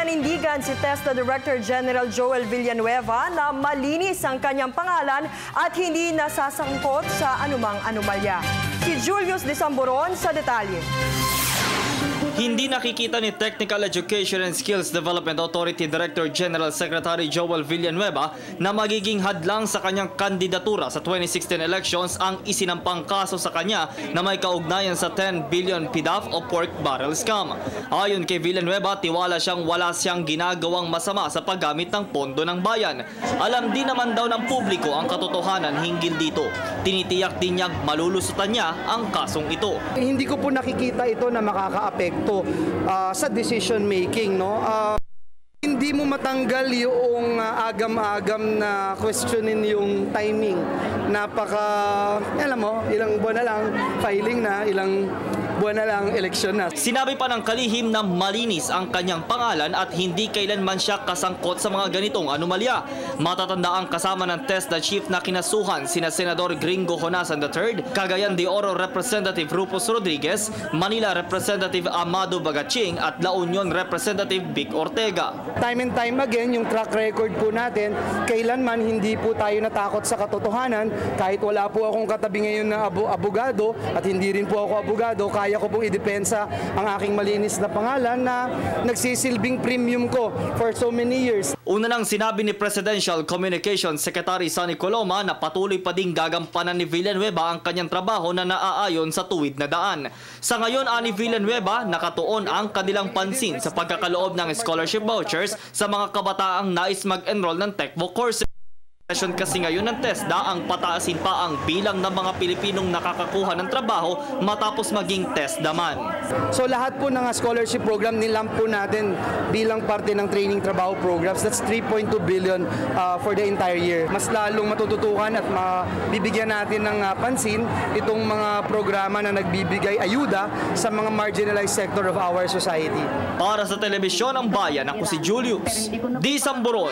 Pinanindigan si TESDA Director General Joel Villanueva na malinis ang kanyang pangalan at hindi nasasangkot sa anumang anomalya. Si Julius Desamboron sa detalye. Hindi nakikita ni Technical Education and Skills Development Authority Director General Secretary Joel Villanueva na magiging hadlang sa kanyang kandidatura sa 2016 elections ang isinampang kaso sa kanya na may kaugnayan sa 10 billion PDAF o pork barrel scam. Ayon kay Villanueva, tiwala siyang wala siyang ginagawang masama sa paggamit ng pondo ng bayan. Alam din naman daw ng publiko ang katotohanan hinggil dito. Tinitiyak din niyang malulusutan niya ang kasong ito. Hindi ko po nakikita ito na makakaapekto sa decision making, no? Hindi mo matanggal yung agam-agam na questionin yung timing. Alam mo, ilang buwan na lang filing na, ilang buwan na lang eleksyon na. Sinabi pa ng kalihim na malinis ang kanyang pangalan at hindi kailanman siya kasangkot sa mga ganitong anomalya. Matatanda ang kasama ng TESDA chief na kinasuhan sina Senador Gringo Honasan III, Cagayan de Oro Representative Rufus Rodriguez, Manila Representative Amado Bagaching at La Union Representative Vic Ortega. Time and time again, yung track record po natin, kailanman hindi po tayo natakot sa katotohanan. Kahit wala po akong katabi ngayon na abogado at hindi rin po ako abogado, kaya ko pong idepensa ang aking malinis na pangalan na nagsisilbing premium ko for so many years. Una nang sinabi ni Presidential Communications Secretary Sonny Coloma na patuloy pa ding gagampanan ni Villanueva ang kanyang trabaho na naaayon sa tuwid na daan. Sa ngayon, ani Villanueva, nakatuon ang kanilang pansin sa pagkakaloob ng scholarship vouchers sa mga kabataang nais mag-enroll ng TECVO courses. Kasi ngayon ng TESDA ang pataasin pa ang bilang ng mga Pilipinong nakakakuha ng trabaho matapos maging TESDA man. So lahat po ng scholarship program nilamp po natin bilang parte ng training trabaho programs. That's 3.2 billion for the entire year. Mas lalong matututukan at mabibigyan natin ng pansin itong mga programa na nagbibigay ayuda sa mga marginalized sector of our society. Para sa Telebisyon ng Bayan, ako si Julius Desamboron.